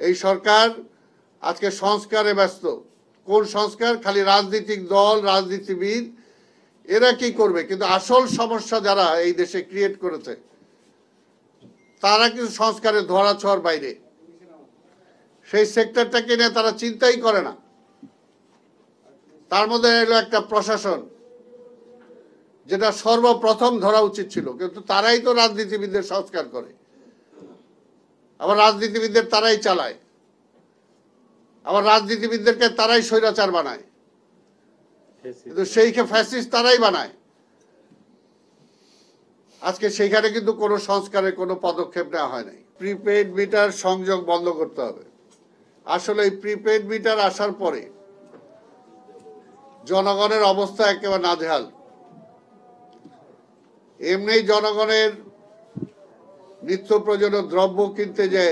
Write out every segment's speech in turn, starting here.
এই সরকার আজকে সংস্কারে ব্যস্ত। কোন সংস্কার? খালি রাজনৈতিক দল, রাজনীতিবিদ এরা কি করবে, কিন্তু আসল সমস্যা যারা এই দেশে ক্রিয়েট করেছে তারা কিন্তু সংস্কারের ধরাছোঁয়ার বাইরে। সেই সেক্টরটাকে নিয়ে তারা চিন্তাই করে না। তার মধ্যে এলো একটা প্রশাসন, যেটা সর্বপ্রথম ধরা উচিত ছিল, কিন্তু তারাই তো রাজনীতিবিদদের সংস্কার করে, আবার রাজনীতিবিদদের তারাই চালায়, আবার রাজনীতিবিদদেরকে তারাই স্বৈরাচার বানায়, কিন্তু সেইকে ফ্যাসিস্ট তারাই বানায়। আজকে সেইখানে কিন্তু কোনো সংস্কারের কোনো পদক্ষেপ নেওয়া হয় নাই। প্রিপেইড মিটার সংযোগ বন্ধ করতে হবে। আসলে এই প্রিপেইড মিটার আসার পরে জনগণের অবস্থা একেবারে নাজেহাল। এমনি জনগণের নিত্য প্রয়োজনীয় দ্রব্য কিনতে যে,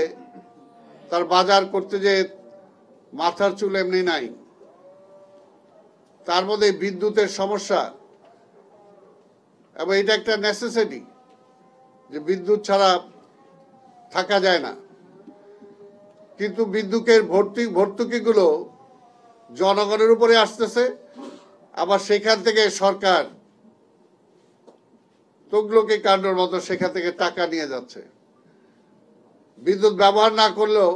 তার বাজার করতে যে মাথার চুল এমনি নাই। তার মধ্যে বিদ্যুতের সমস্যা, এবং এটা একটা নেসেসিটি যে বিদ্যুৎ ছাড়া থাকা যায় না। কিন্তু বিদ্যুতের ভর্তুকিগুলো জনগণের উপরে আসতেছে, আবার সেখান থেকে সরকার তুগলকি কাণ্ডর মতো সেখান থেকে টাকা নিয়ে যাচ্ছে। বিদ্যুৎ ব্যবহার না করলেও,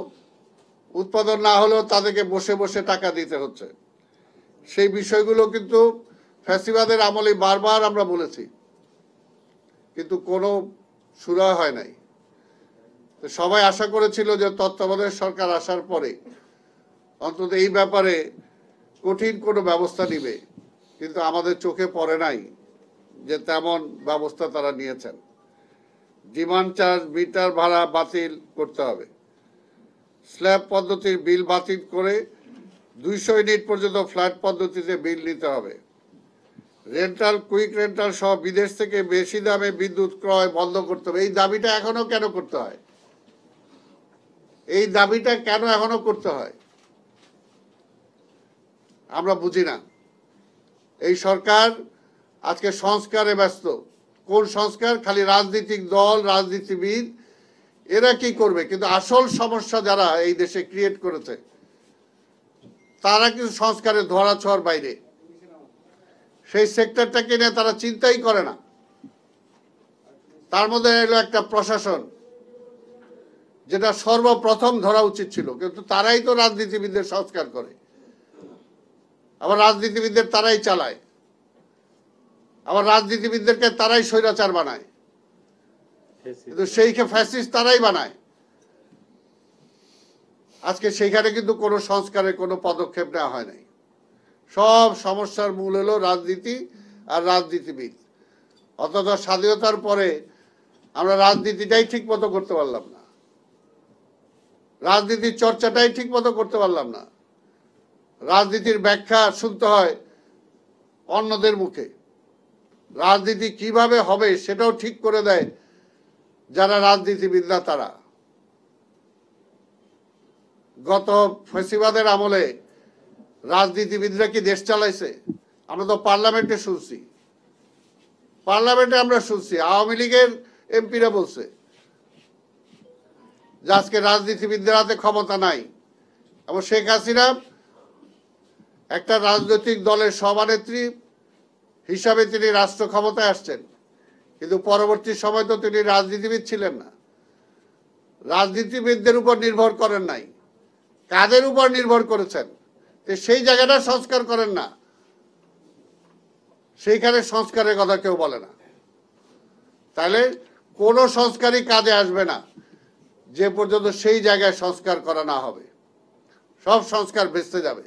উৎপাদন না হলেও তাদেরকে বসে বসে টাকা দিতে হচ্ছে। সেই বিষয়গুলো কিন্তু ফ্যাসিবাদের আমলে বারবার আমরা বলেছি, কিন্তু কোনো সুরা হয় নাই। তো সবাই আশা করেছিল যে তত্ত্বাবধায়ক সরকার আসার পরে অন্তত এই ব্যাপারে কঠিন কোনো ব্যবস্থা নিবে, কিন্তু আমাদের চোখে পড়ে নাই যে তেমন ব্যবস্থা তারা নিয়েছেন। ডিমান্ড চার্জ, মিটার ভাড়া বাতিল করতে হবে। স্ল্যাব পদ্ধতির বিল বাতিল করে 200 ইউনিট পর্যন্ত ফ্ল্যাট পদ্ধতিতে বিল নিতে হবে। রেন্টাল, কুইক রেন্টাল সহ বিদেশ থেকে বেশি দামে বিদ্যুৎ ক্রয় বন্ধ করতে হবে। এই দাবিটা এখনো কেন করতে হয়? এই দাবিটা কেন এখনো করতে হয় আমরা বুঝি না। এই সরকার আজকে সংস্কারে ব্যস্ত। কোন সংস্কার? খালি রাজনৈতিক দল, রাজনীতিবিদ এরা কি করবে, কিন্তু আসল সমস্যা যারা এই দেশে ক্রিয়েট করেছে তারা কিন্তু সংস্কারের ধরাছোঁয়ার বাইরে। সেই সেক্টরটাকে নিয়ে তারা চিন্তাই করে না। তার মধ্যে এলো একটা প্রশাসন, যেটা সর্বপ্রথম ধরা উচিত ছিল, কিন্তু তারাই তো রাজনীতিবিদদের সংস্কার করে, আবার রাজনীতিবিদদের তারাই চালায়, আবার রাজনীতিবিদদেরকে তারাই স্বৈরাচার বানায়, কিন্তু সেইকে ফ্যাসিস্ট তারাই বানায়। আজকে সেইখানে কিন্তু কোনো সংস্কারের কোনো পদক্ষেপ নেওয়া হয় নাই। সব সমস্যার মূল হলো রাজনীতি আর রাজনীতিবিদ। অথচ স্বাধীনতার পরে আমরা রাজনীতিটাই ঠিক মতো করতে পারলাম না, রাজনীতির চর্চাটাই ঠিক মতো করতে পারলাম না। রাজনীতির ব্যাখ্যা শুনতে হয় অন্যদের মুখে। রাজনীতি কিভাবে হবে সেটাও ঠিক করে দেয় যারা রাজনীতিবিদ না তারা। গত ফ্যাসিবাদের আমলে রাজনীতিবিদরা কি দেশ চালাইছে? আমরা তো পার্লামেন্টে শুনছি, আমরা শুনছি আওয়ামী লীগের এমপিরা বলছে যে আজকে রাজনীতিবিদদের হাতে ক্ষমতা নাই। এবং শেখ হাসিনা একটা রাজনৈতিক দলের সভানেত্রী হিসাবে তিনি রাষ্ট্র ক্ষমতায় আসছেন, কিন্তু পরবর্তী সময় তো তিনি রাজনীতিবিদ ছিলেন না। রাজনীতিবিদদের উপর নির্ভর করেন নাই, কাদের উপর নির্ভর করেছেন? সেই জায়গাটা সংস্কার করেন না, সেইখানে সংস্কারের কথা কেউ বলে না। তাহলে কোনো সংস্কারই কাজে আসবে না যে পর্যন্ত সেই জায়গায় সংস্কার করা না হবে। সব সংস্কার ভেস্তে যাবে।